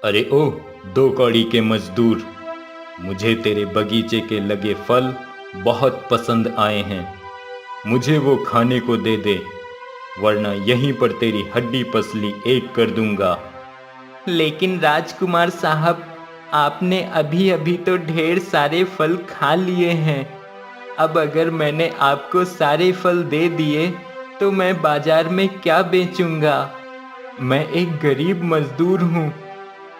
अरे ओ, दो कौड़ी के मजदूर, मुझे तेरे बगीचे के लगे फल बहुत पसंद आए हैं। मुझे वो खाने को दे दे, वरना यहीं पर तेरी हड्डी पसली एक कर दूंगा। लेकिन राजकुमार साहब, आपने अभी अभी तो ढेर सारे फल खा लिए हैं। अब अगर मैंने आपको सारे फल दे दिए तो मैं बाजार में क्या बेचूंगा? मैं एक गरीब मजदूर हूँ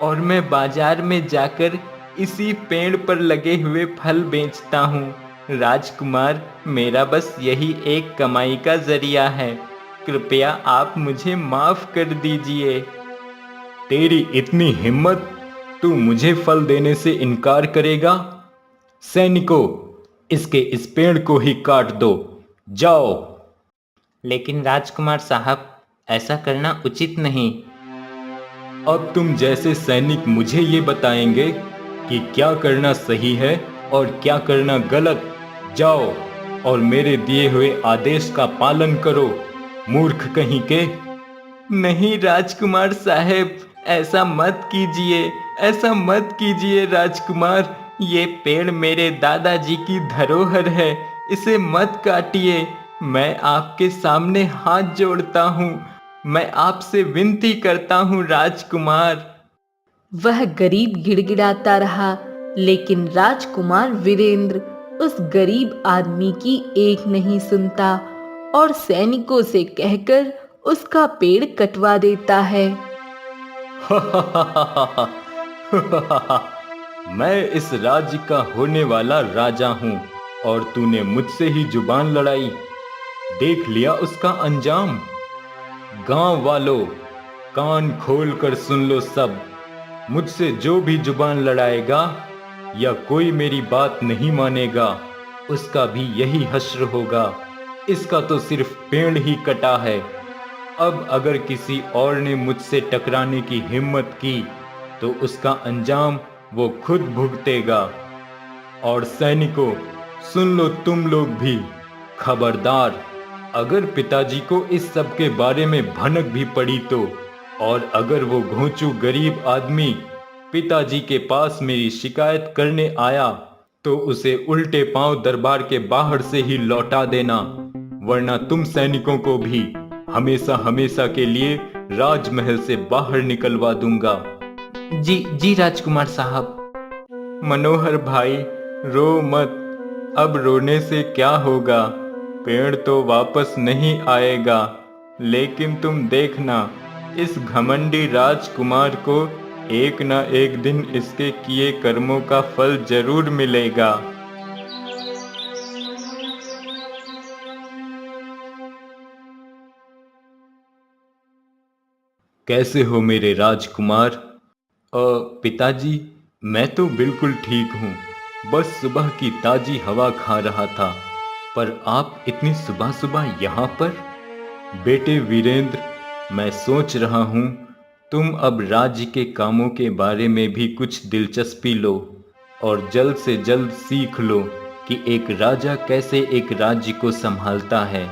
और मैं बाजार में जाकर इसी पेड़ पर लगे हुए फल बेचता हूँ। राजकुमार, मेरा बस यही एक कमाई का जरिया है। कृपया आप मुझे माफ कर दीजिए। तेरी इतनी हिम्मत, तू मुझे फल देने से इनकार करेगा? सैनिकों, इसके इस पेड़ को ही काट दो। जाओ। लेकिन राजकुमार साहब, ऐसा करना उचित नहीं। अब तुम जैसे सैनिक मुझे ये बताएंगे कि क्या करना सही है और क्या करना गलत। जाओ और मेरे दिए हुए आदेश का पालन करो, मूर्ख कहीं के। नहीं राजकुमार साहब, ऐसा मत कीजिए, ऐसा मत कीजिए राजकुमार। ये पेड़ मेरे दादाजी की धरोहर है, इसे मत काटिए। मैं आपके सामने हाथ जोड़ता हूँ, मैं आपसे विनती करता हूँ राजकुमार। वह गरीब गिड़गिड़ाता रहा, लेकिन राजकुमार वीरेंद्र उस गरीब आदमी की एक नहीं सुनता और सैनिकों से कहकर उसका पेड़ कटवा देता है। मैं इस राज्य का होने वाला राजा हूँ और तूने मुझसे ही जुबान लड़ाई। देख लिया उसका अंजाम। गांव वालों, कान खोल कर सुन लो सब। मुझसे जो भी जुबान लड़ाएगा या कोई मेरी बात नहीं मानेगा, उसका भी यही हश्र होगा। इसका तो सिर्फ पेड़ ही कटा है। अब अगर किसी और ने मुझसे टकराने की हिम्मत की तो उसका अंजाम वो खुद भुगतेगा। और सैनिकों, सुन लो तुम लोग भी। खबरदार, अगर पिताजी को इस सब के बारे में भनक भी पड़ी तो, और अगर वो घोंचू गरीब आदमी पिताजी के पास मेरी शिकायत करने आया तो उसे उल्टे पांव दरबार के बाहर से ही लौटा देना, वरना तुम सैनिकों को भी हमेशा हमेशा के लिए राजमहल से बाहर निकलवा दूंगा। जी जी राजकुमार साहब। मनोहर भाई, रो मत। अब रोने से क्या होगा? पेड़ तो वापस नहीं आएगा, लेकिन तुम देखना, इस घमंडी राजकुमार को एक न एक दिन इसके किए कर्मों का फल जरूर मिलेगा। कैसे हो मेरे राजकुमार? पिताजी, मैं तो बिल्कुल ठीक हूँ। बस सुबह की ताजी हवा खा रहा था। पर आप इतनी सुबह सुबह यहाँ पर? बेटे वीरेंद्र, मैं सोच रहा हूँ तुम अब राज्य के कामों के बारे में भी कुछ दिलचस्पी लो और जल्द से जल्द सीख लो कि एक राजा कैसे एक राज्य को संभालता है,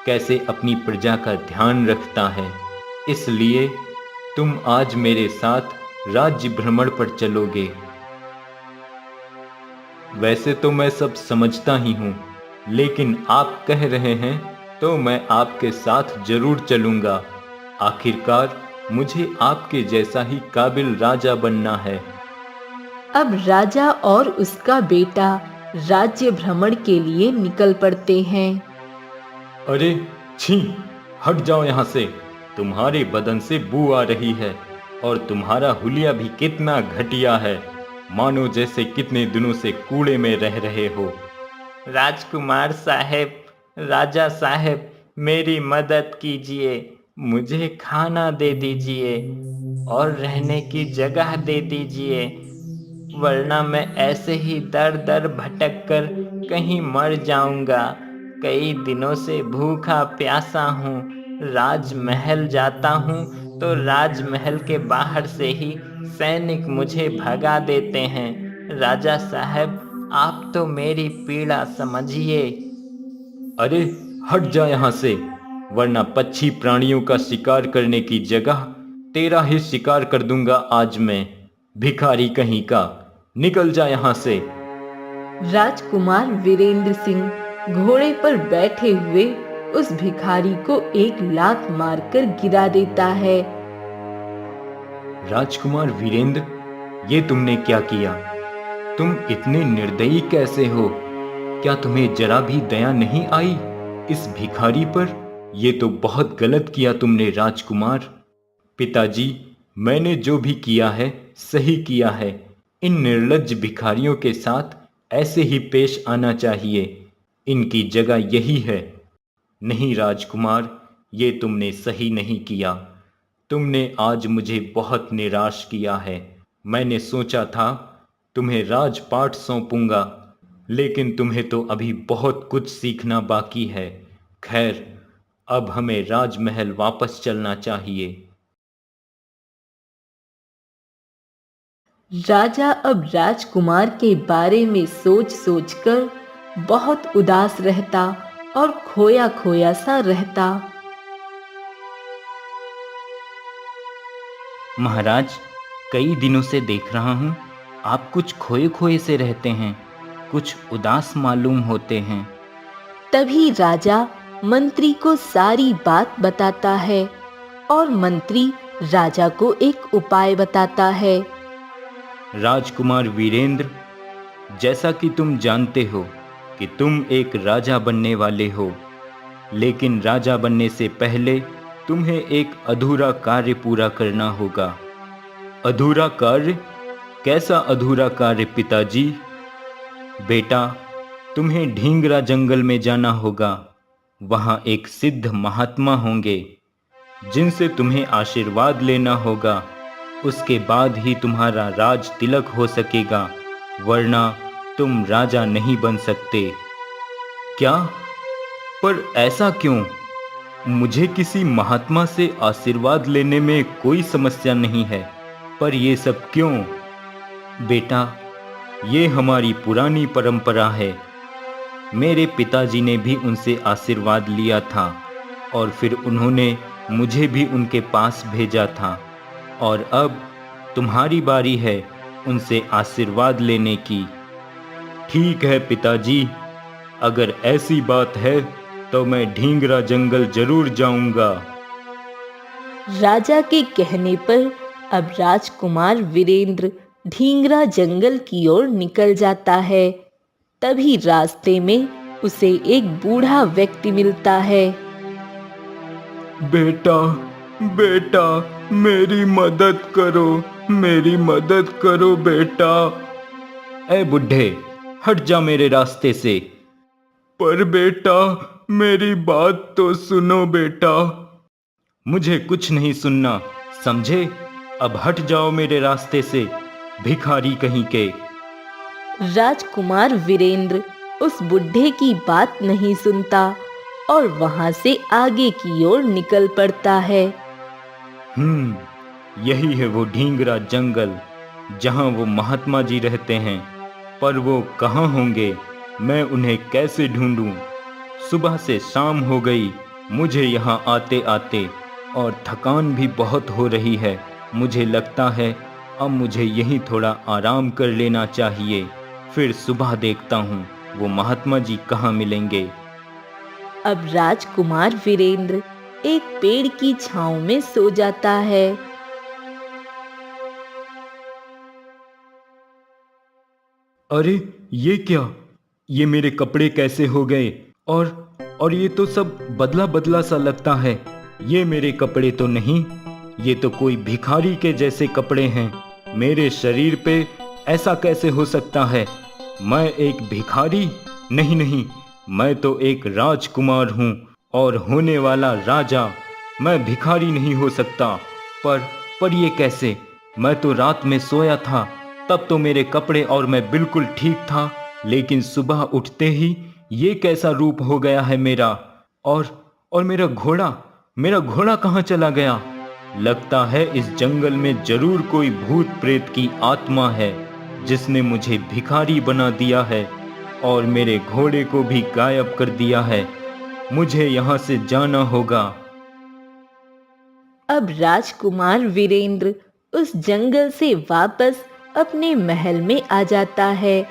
कैसे अपनी प्रजा का ध्यान रखता है। इसलिए तुम आज मेरे साथ राज्य भ्रमण पर चलोगे। वैसे तो मैं सब समझता ही हूँ, लेकिन आप कह रहे हैं तो मैं आपके साथ जरूर चलूंगा। आखिरकार मुझे आपके जैसा ही काबिल राजा बनना है। अब राजा और उसका बेटा राज्य भ्रमण के लिए निकल पड़ते हैं। अरे छी, हट जाओ यहाँ से। तुम्हारे बदन से बू आ रही है और तुम्हारा हुलिया भी कितना घटिया है, मानो जैसे कितने दिनों से कूड़े में रह रहे हो। राजकुमार साहब, राजा साहब, मेरी मदद कीजिए। मुझे खाना दे दीजिए और रहने की जगह दे दीजिए, वरना मैं ऐसे ही दर दर भटक कर कहीं मर जाऊंगा। कई दिनों से भूखा प्यासा हूँ। राजमहल जाता हूँ तो राजमहल के बाहर से ही सैनिक मुझे भगा देते हैं। राजा साहब, आप तो मेरी पीड़ा समझिए। अरे हट जा यहाँ से, वरना पक्षी प्राणियों का शिकार करने की जगह तेरा ही शिकार कर दूंगा आज मैं। भिखारी कहीं का, निकल जा यहां से। राजकुमार वीरेंद्र सिंह घोड़े पर बैठे हुए उस भिखारी को एक लात मारकर गिरा देता है। राजकुमार वीरेंद्र, ये तुमने क्या किया? तुम इतने निर्दयी कैसे हो? क्या तुम्हें जरा भी दया नहीं आई इस भिखारी पर? ये तो बहुत गलत किया तुमने राजकुमार। पिताजी, मैंने जो भी किया है सही किया है। इन निर्लज्ज भिखारियों के साथ ऐसे ही पेश आना चाहिए। इनकी जगह यही है। नहीं राजकुमार, ये तुमने सही नहीं किया। तुमने आज मुझे बहुत निराश किया है। मैंने सोचा था तुम्हें राजपाट सौंपूंगा, लेकिन तुम्हें तो अभी बहुत कुछ सीखना बाकी है। खैर, अब हमें राजमहल वापस चलना चाहिए। राजा अब राजकुमार के बारे में सोच सोचकर बहुत उदास रहता और खोया खोया सा रहता। महाराज, कई दिनों से देख रहा हूँ आप कुछ खोए खोए से रहते हैं, कुछ उदास मालूम होते हैं। तभी राजा मंत्री को सारी बात बताता है और मंत्री राजा को एक उपाय बताता है। राजकुमार वीरेंद्र, जैसा कि तुम जानते हो कि तुम एक राजा बनने वाले हो, लेकिन राजा बनने से पहले तुम्हें एक अधूरा कार्य पूरा करना होगा। अधूरा कार्य? कैसा अधूरा कार्य पिताजी? बेटा, तुम्हें ढींगरा जंगल में जाना होगा। वहाँ एक सिद्ध महात्मा होंगे जिनसे तुम्हें आशीर्वाद लेना होगा। उसके बाद ही तुम्हारा राज तिलक हो सकेगा, वरना तुम राजा नहीं बन सकते। क्या? पर ऐसा क्यों? मुझे किसी महात्मा से आशीर्वाद लेने में कोई समस्या नहीं है, पर ये सब क्यों? बेटा, ये हमारी पुरानी परंपरा है। मेरे पिताजी ने भी उनसे आशीर्वाद लिया था और फिर उन्होंने मुझे भी उनके पास भेजा था, और अब तुम्हारी बारी है उनसे आशीर्वाद लेने की। ठीक है पिताजी, अगर ऐसी बात है तो मैं ढींगरा जंगल जरूर जाऊंगा। राजा के कहने पर अब राजकुमार वीरेंद्र ढींगरा जंगल की ओर निकल जाता है। तभी रास्ते में उसे एक बूढ़ा व्यक्ति मिलता है। बेटा, बेटा, मेरी मदद करो, मेरी मदद करो बेटा। ए बुढ़े, हट जा मेरे रास्ते से। पर बेटा, मेरी बात तो सुनो बेटा। मुझे कुछ नहीं सुनना, समझे? अब हट जाओ मेरे रास्ते से, भिखारी कहीं के। राजकुमार वीरेंद्र उस बुढ़े की बात नहीं सुनता और वहां से आगे की ओर निकल पड़ता है। यही है वो ढींगरा जंगल जहां वो महात्मा जी रहते हैं। पर वो कहाँ होंगे? मैं उन्हें कैसे ढूंढूं? सुबह से शाम हो गई मुझे यहाँ आते आते, और थकान भी बहुत हो रही है। मुझे लगता है अब मुझे यहीं थोड़ा आराम कर लेना चाहिए। फिर सुबह देखता हूँ वो महात्मा जी कहाँ मिलेंगे। अब राजकुमार वीरेंद्र एक पेड़ की छांव में सो जाता है। अरे ये क्या? ये मेरे कपड़े कैसे हो गए? और ये तो सब बदला बदला सा लगता है। ये मेरे कपड़े तो नहीं, ये तो कोई भिखारी के जैसे कपड़े हैं। मेरे शरीर पे ऐसा कैसे हो सकता है? मैं एक भिखारी? नहीं नहीं, मैं तो एक राजकुमार हूँ और होने वाला राजा। मैं भिखारी नहीं हो सकता। पर ये कैसे? मैं तो रात में सोया था, तब तो मेरे कपड़े और मैं बिल्कुल ठीक था, लेकिन सुबह उठते ही ये कैसा रूप हो गया है मेरा। और मेरा घोड़ा कहाँ चला गया? लगता है इस जंगल में जरूर कोई भूत प्रेत की आत्मा है जिसने मुझे भिखारी बना दिया है और मेरे घोड़े को भी गायब कर दिया है। मुझे यहाँ से जाना होगा। अब राजकुमार वीरेंद्र उस जंगल से वापस अपने महल में आ जाता है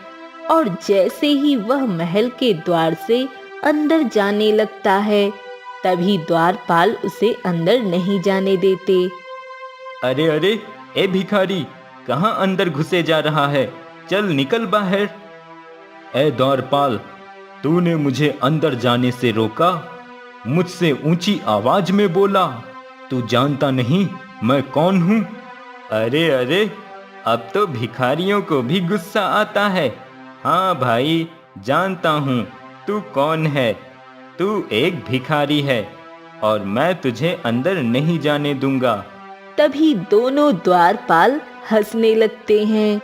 और जैसे ही वह महल के द्वार से अंदर जाने लगता है, तभी द्वारपाल उसे अंदर नहीं जाने देते। अरे अरे, ए भिखारी, कहाँ अंदर घुसे जा रहा है? चल निकल बाहर। ए द्वारपाल, तूने मुझे अंदर जाने से रोका, मुझसे ऊंची आवाज में बोला। तू जानता नहीं मैं कौन हूं? अरे अरे, अब तो भिखारियों को भी गुस्सा आता है। हाँ भाई, जानता हूं तू कौन है। तू एक भिखारी है और मैं तुझे अंदर नहीं जाने दूंगा। तभी दोनों द्वारपाल हंसने लगते हैं।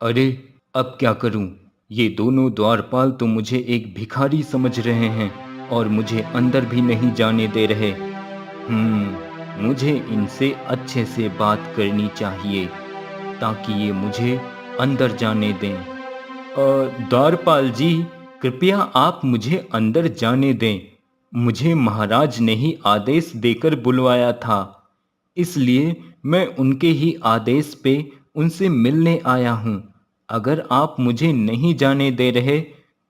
अरे, अब क्या करूं? ये दोनों द्वारपाल तो मुझे एक भिखारी समझ रहे हैं और मुझे अंदर भी नहीं जाने दे रहे। मुझे इनसे अच्छे से बात करनी चाहिए ताकि ये मुझे अंदर जाने दें। द्वारपाल जी, कृपया आप मुझे अंदर जाने दें। मुझे महाराज ने ही आदेश देकर बुलवाया था, इसलिए मैं उनके ही आदेश पे उनसे मिलने आया हूँ। अगर आप मुझे नहीं जाने दे रहे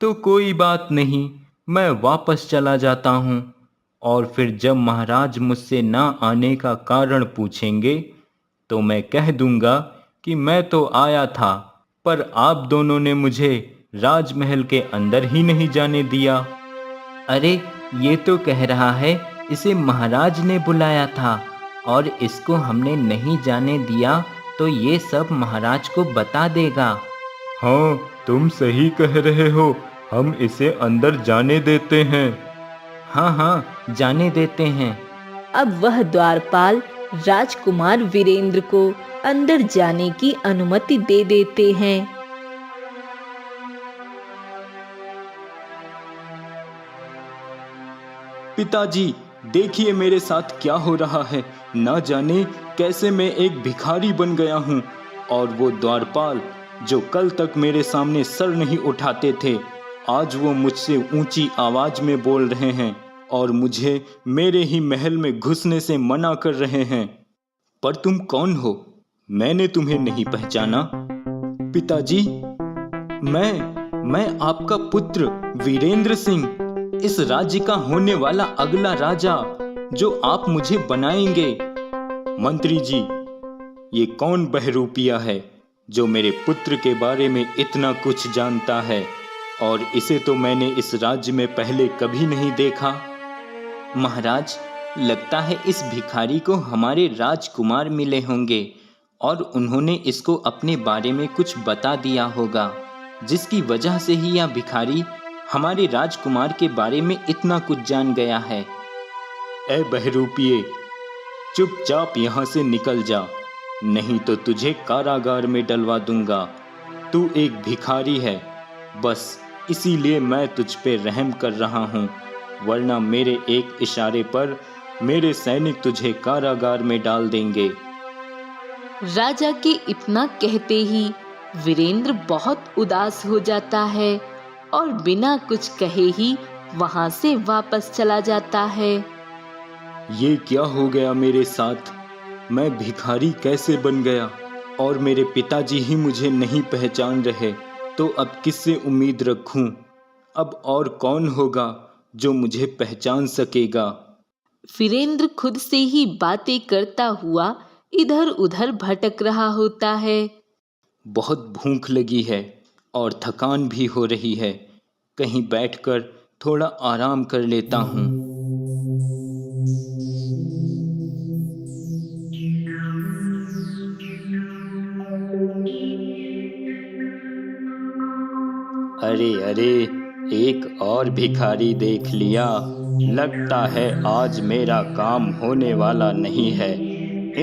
तो कोई बात नहीं, मैं वापस चला जाता हूँ। और फिर जब महाराज मुझसे ना आने का कारण पूछेंगे तो मैं कह दूंगा कि मैं तो आया था, पर आप दोनों ने मुझे राजमहल के अंदर ही नहीं जाने दिया। अरे, ये तो कह रहा है इसे महाराज ने बुलाया था और इसको हमने नहीं जाने दिया तो ये सब महाराज को बता देगा। हाँ, तुम सही कह रहे हो, हम इसे अंदर जाने देते हैं। हाँ हाँ, जाने देते हैं। अब वह द्वारपाल राजकुमार वीरेंद्र को अंदर जाने की अनुमति दे देते हैं। पिताजी, देखिए मेरे साथ क्या हो रहा है। ना जाने कैसे मैं एक भिखारी बन गया हूँ। और वो द्वारपाल जो कल तक मेरे सामने सर नहीं उठाते थे, आज वो मुझसे ऊंची आवाज में बोल रहे हैं और मुझे मेरे ही महल में घुसने से मना कर रहे हैं। पर तुम कौन हो? मैंने तुम्हें नहीं पहचाना। पिताजी, मैं आपका पुत्र वीरेंद्र सिंह, इस राज्य का होने वाला अगला राजा जो आप मुझे बनाएंगे। मंत्री जी, ये कौन बहरूपिया है जो मेरे पुत्र के बारे में इतना कुछ जानता है, और इसे तो मैंने इस राज्य में पहले कभी नहीं देखा। महाराज, लगता है इस भिखारी को हमारे राजकुमार मिले होंगे और उन्होंने इसको अपने बारे में कुछ बता दिया होगा, जिसकी वजह से ही यह भिखारी हमारे राजकुमार के बारे में इतना कुछ जान गया है। ए बहरूपिये, चुपचाप यहाँ से निकल जा, नहीं तो तुझे कारागार में डलवा दूंगा। तू एक भिखारी है, बस इसीलिए मैं तुझ पे रहम कर रहा हूँ, वरना मेरे एक इशारे पर मेरे सैनिक तुझे कारागार में डाल देंगे। राजा के इतना कहते ही वीरेंद्र बहुत उदास हो जाता है और बिना कुछ कहे ही वहां से वापस चला जाता है। ये क्या हो गया मेरे साथ? मैं भिखारी कैसे बन गया? और मेरे पिताजी ही मुझे नहीं पहचान रहे, तो अब किससे उम्मीद रखूं? अब और कौन होगा जो मुझे पहचान सकेगा? वीरेंद्र खुद से ही बातें करता हुआ इधर उधर भटक रहा होता है। बहुत भूख लगी है और थकान भी हो रही है, कहीं बैठकर थोड़ा आराम कर लेता हूँ। अरे अरे, एक और भिखारी देख लिया। लगता है आज मेरा काम होने वाला नहीं है।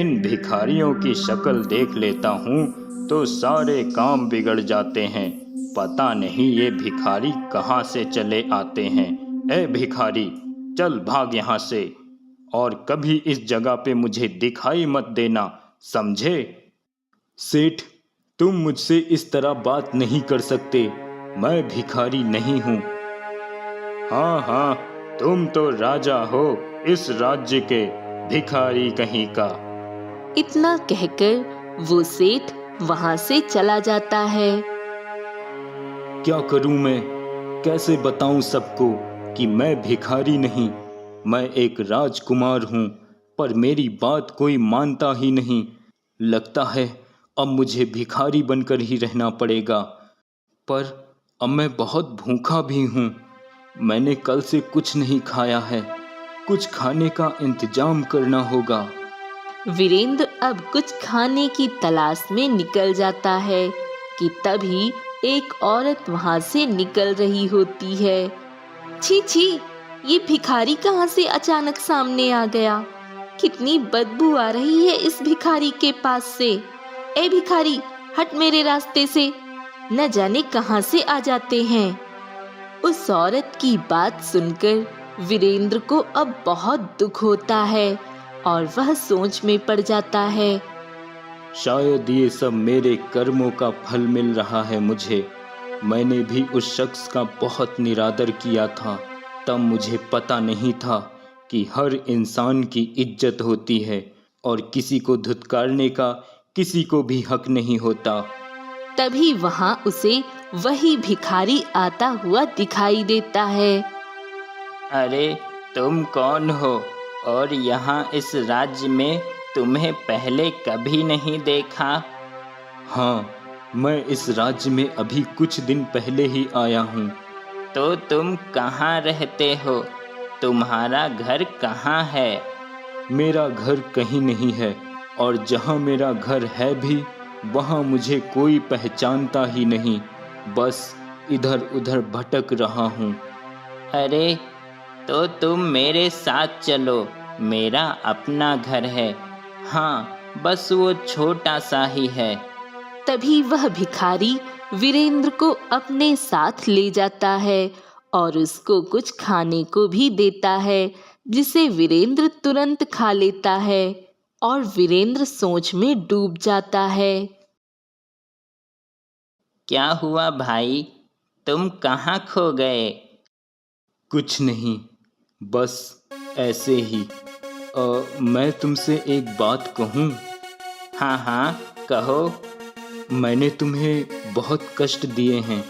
इन भिखारियों की शक्ल देख लेता हूँ तो सारे काम बिगड़ जाते हैं। पता नहीं ये भिखारी कहाँ से चले आते हैं। ए भिखारी, चल भाग यहाँ से, और कभी इस जगह पे मुझे दिखाई मत देना, समझे? सेठ, तुम मुझसे इस तरह बात नहीं कर सकते, मैं भिखारी नहीं हूँ। हाँ हाँ, तुम तो राजा हो इस राज्य के, भिखारी कहीं का। इतना कहकर वो सेठ वहां से चला जाता है। क्या करूं मैं, कैसे बताऊं सबको कि मैं भिखारी नहीं, मैं एक राजकुमार हूं, पर मेरी बात कोई मानता ही नहीं। लगता है अब मुझे भिखारी बनकर ही रहना पड़ेगा। पर अब मैं बहुत भूखा भी हूं, मैंने कल से कुछ नहीं खाया है, कुछ खाने का इंतजाम करना होगा। वीरेंद्र अब कुछ खाने की तलाश में निकल जाता है कि तभी एक औरत वहां से निकल रही होती है। छी छी, ये भिखारी कहाँ से अचानक सामने आ गया? कितनी बदबू आ रही है इस भिखारी के पास से। ए भिखारी, हट मेरे रास्ते से, न जाने कहाँ से आ जाते हैं। उस औरत की बात सुनकर वीरेंद्र को अब बहुत दुख होता है और वह सोच में पड़ जाता है। शायद ये सब मेरे कर्मों का फल मिल रहा है मुझे। मैंने भी उस शख्स का बहुत निरादर किया था, तब मुझे पता नहीं था कि हर इंसान की इज्जत होती है और किसी को धुतकारने का किसी को भी हक नहीं होता। तभी वहां उसे वही भिखारी आता हुआ दिखाई देता है। अरे तुम कौन हो, और यहाँ इस राज्य में तुम्हें पहले कभी नहीं देखा? हाँ, मैं इस राज्य में अभी कुछ दिन पहले ही आया हूँ। तो तुम कहाँ रहते हो? तुम्हारा घर कहाँ है? मेरा घर कहीं नहीं है, और जहाँ मेरा घर है भी वहाँ मुझे कोई पहचानता ही नहीं, बस इधर उधर भटक रहा हूँ। अरे तो तुम मेरे साथ चलो, मेरा अपना घर है। हाँ, बस वो छोटा सा ही है। तभी वह भिखारी वीरेंद्र को अपने साथ ले जाता है और उसको कुछ खाने को भी देता है, जिसे वीरेंद्र तुरंत खा लेता है और वीरेंद्र सोच में डूब जाता है। क्या हुआ भाई, तुम कहाँ खो गए? कुछ नहीं, बस ऐसे ही। मैं तुमसे एक बात कहूँ? हाँ हाँ, कहो। मैंने तुम्हें बहुत कष्ट दिए हैं,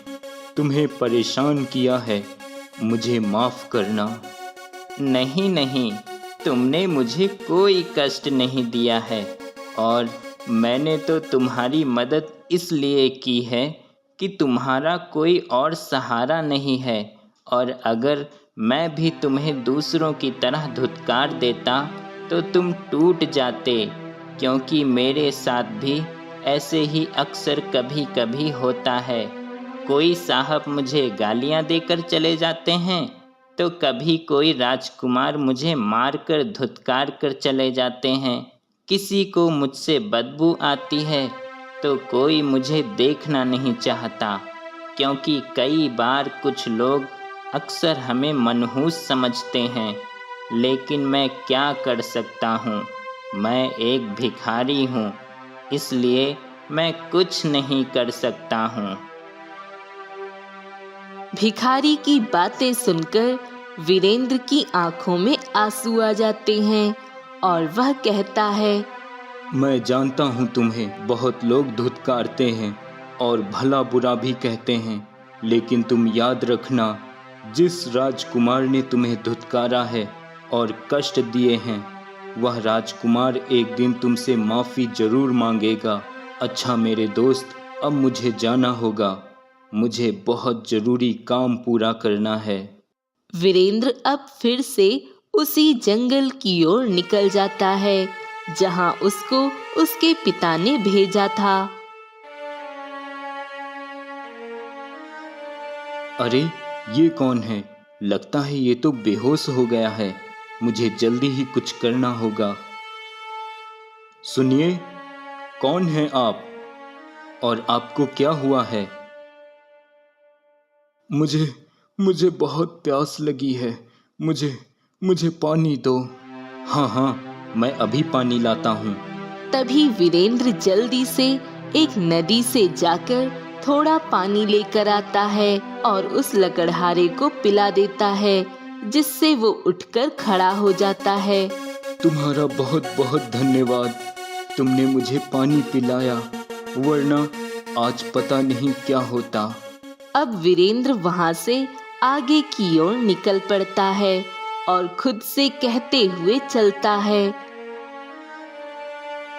तुम्हें परेशान किया है, मुझे माफ़ करना। नहीं नहीं, तुमने मुझे कोई कष्ट नहीं दिया है, और मैंने तो तुम्हारी मदद इसलिए की है कि तुम्हारा कोई और सहारा नहीं है, और अगर मैं भी तुम्हें दूसरों की तरह धुतकार देता तो तुम टूट जाते, क्योंकि मेरे साथ भी ऐसे ही अक्सर कभी कभी होता है। कोई साहब मुझे गालियां देकर चले जाते हैं, तो कभी कोई राजकुमार मुझे मारकर धुतकार कर चले जाते हैं। किसी को मुझसे बदबू आती है तो कोई मुझे देखना नहीं चाहता, क्योंकि कई बार कुछ लोग अक्सर हमें मनहूस समझते हैं। लेकिन मैं क्या कर सकता हूँ, मैं एक भिखारी हूँ, इसलिए मैं कुछ नहीं कर सकता हूँ। भिखारी की बातें सुनकर वीरेंद्र की आंखों में आंसू आ जाते हैं और वह कहता है, मैं जानता हूँ तुम्हें बहुत लोग धुतकारते हैं और भला बुरा भी कहते हैं, लेकिन तुम याद रखना, जिस राजकुमार ने तुम्हें धुतकारा है और कष्ट दिए हैं, वह राजकुमार एक दिन तुमसे माफ़ी जरूर मांगेगा। अच्छा मेरे दोस्त, अब मुझे जाना होगा, मुझे बहुत ज़रूरी काम पूरा करना है। वीरेंद्र अब फिर से उसी जंगल की ओर निकल जाता है जहां उसको उसके पिता ने भेजा था। अरे ये कौन है? लगता है ये तो बेहोश हो गया है, मुझे जल्दी ही कुछ करना होगा। सुनिए, कौन है आप और आपको क्या हुआ है? मुझे बहुत प्यास लगी है, मुझे पानी दो। हाँ हाँ, मैं अभी पानी लाता हूँ। तभी वीरेंद्र जल्दी से एक नदी से जाकर थोड़ा पानी लेकर आता है और उस लकड़हारे को पिला देता है, जिससे वो उठकर खड़ा हो जाता है। तुम्हारा बहुत बहुत धन्यवाद, तुमने मुझे पानी पिलाया, वरना आज पता नहीं क्या होता। अब वीरेंद्र वहां से आगे की ओर निकल पड़ता है और खुद से कहते हुए चलता है।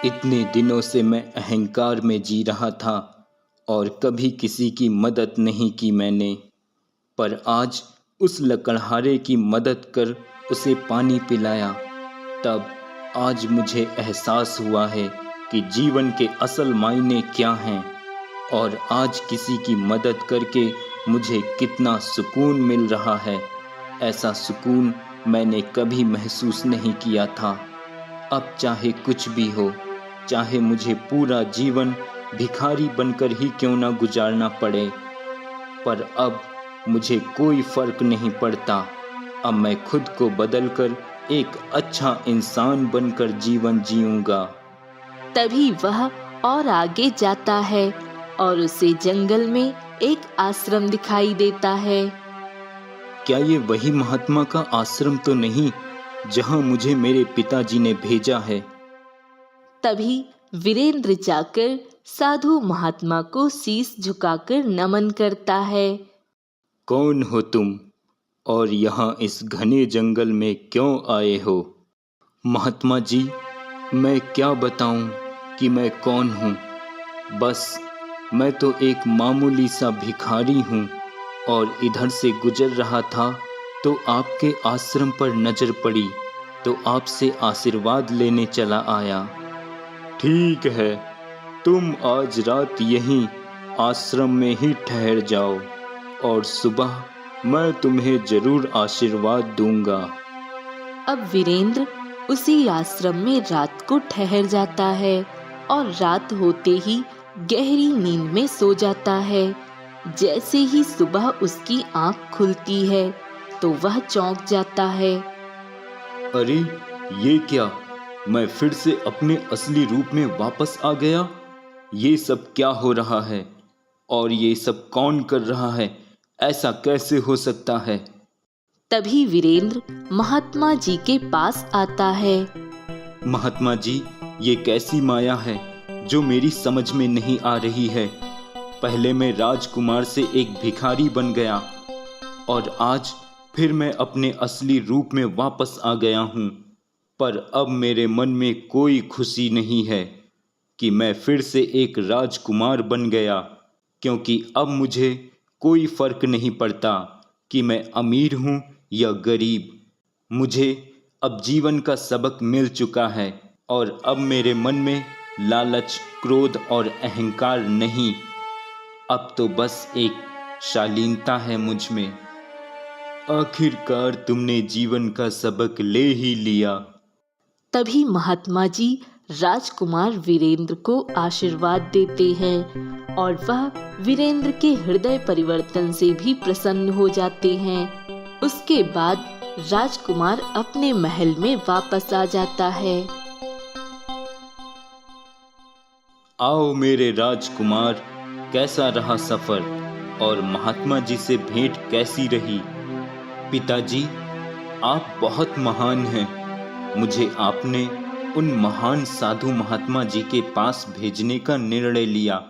इतने दिनों से मैं अहंकार में जी रहा था और कभी किसी की मदद नहीं की मैंने, पर आज उस लकड़हारे की मदद कर उसे पानी पिलाया, तब आज मुझे एहसास हुआ है कि जीवन के असल मायने क्या हैं, और आज किसी की मदद करके मुझे कितना सुकून मिल रहा है। ऐसा सुकून मैंने कभी महसूस नहीं किया था। अब चाहे कुछ भी हो, चाहे मुझे पूरा जीवन भिखारी बनकर ही क्यों ना गुजारना पड़े, पर अब मुझे कोई फर्क नहीं पड़ता। अब मैं खुद को बदलकर एक अच्छा इंसान बनकर जीवन जीऊंगा। तभी वह और आगे जाता है और उसे जंगल में एक आश्रम दिखाई देता है। क्या ये वही महात्मा का आश्रम तो नहीं जहां मुझे मेरे पिताजी ने भेजा है? तभी वीरेंद्र जाकर साधु महात्मा को शीश झुकाकर नमन करता है। कौन हो तुम और यहाँ इस घने जंगल में क्यों आए हो? महात्मा जी, मैं क्या बताऊं कि मैं कौन हूँ। बस मैं तो एक मामूली सा भिखारी हूँ और इधर से गुजर रहा था तो आपके आश्रम पर नजर पड़ी, तो आपसे आशीर्वाद लेने चला आया। ठीक है, तुम आज रात यहीं आश्रम में ही ठहर जाओ और सुबह मैं तुम्हें जरूर आशीर्वाद दूंगा। अब वीरेंद्र उसी आश्रम में रात को ठहर जाता है और रात होते ही गहरी नींद में सो जाता है। जैसे ही सुबह उसकी आंख खुलती है तो वह चौंक जाता है। अरे ये क्या, मैं फिर से अपने असली रूप में वापस आ गया। ये सब क्या हो रहा है और ये सब कौन कर रहा है? ऐसा कैसे हो सकता है? तभी वीरेंद्र महात्मा जी के पास आता है। महात्मा जी, ये कैसी माया है जो मेरी समझ में नहीं आ रही है। पहले मैं राजकुमार से एक भिखारी बन गया और आज फिर मैं अपने असली रूप में वापस आ गया हूँ, पर अब मेरे मन में कोई खुशी नहीं है कि मैं फिर से एक राजकुमार बन गया, क्योंकि अब मुझे कोई फर्क नहीं पड़ता कि मैं अमीर हूँ या गरीब। मुझे अब जीवन का सबक मिल चुका है और अब मेरे मन में लालच, क्रोध और अहंकार नहीं। अब तो बस एक शालीनता है मुझ में। आखिरकार तुमने जीवन का सबक ले ही लिया। तभी महात्मा जी राजकुमार वीरेंद्र को आशीर्वाद देते हैं और वह वीरेंद्र के हृदय परिवर्तन से भी प्रसन्न हो जाते हैं। उसके बाद राजकुमार अपने महल में वापस आ जाता है। आओ मेरे राजकुमार, कैसा रहा सफर और महात्मा जी से भेंट कैसी रही? पिताजी, आप बहुत महान हैं। मुझे आपने उन महान साधु महात्मा जी के पास भेजने का निर्णय लिया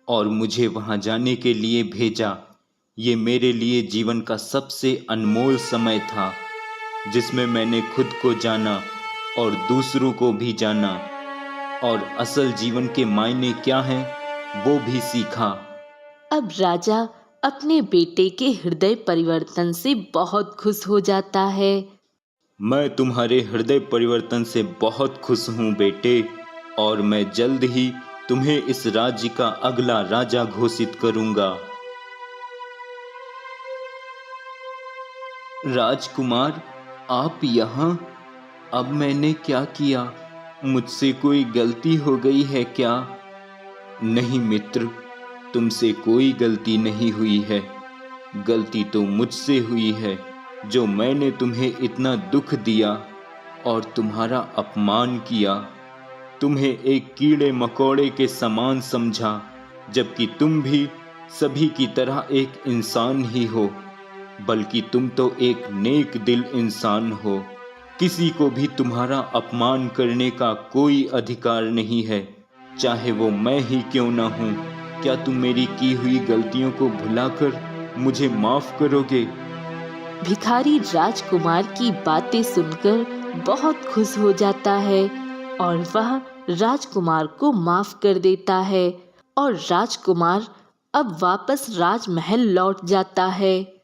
और मुझे वहां जाने के लिए भेजा। ये मेरे लिए जीवन का सबसे अनमोल समय था, जिसमें मैंने खुद को जाना और दूसरों को भी जाना, और असल जीवन के मायने क्या हैं वो भी सीखा। अब राजा अपने बेटे के हृदय परिवर्तन से बहुत खुश हो जाता है। मैं तुम्हारे हृदय परिवर्तन से बहुत खुश हूँ बेटे, और मैं जल्द ही तुम्हें इस राज्य का अगला राजा घोषित करूँगा। राजकुमार, आप यहाँ? अब मैंने क्या किया? मुझसे कोई गलती हो गई है क्या? नहीं मित्र, तुमसे कोई गलती नहीं हुई है। गलती तो मुझसे हुई है, जो मैंने तुम्हें इतना दुख दिया और तुम्हारा अपमान किया, तुम्हें एक कीड़े मकोड़े के समान समझा, जबकि तुम भी सभी की तरह एक इंसान ही हो। बल्कि तुम तो एक नेक दिल इंसान हो। किसी को भी तुम्हारा अपमान करने का कोई अधिकार नहीं है, चाहे वो मैं ही क्यों ना हूँ। क्या तुम मेरी की हुई गलतियों को भुलाकर मुझे माफ करोगे? भिखारी राजकुमार की बातें सुनकर बहुत खुश हो जाता है और वह राजकुमार को माफ कर देता है और राजकुमार अब वापस राजमहल लौट जाता है।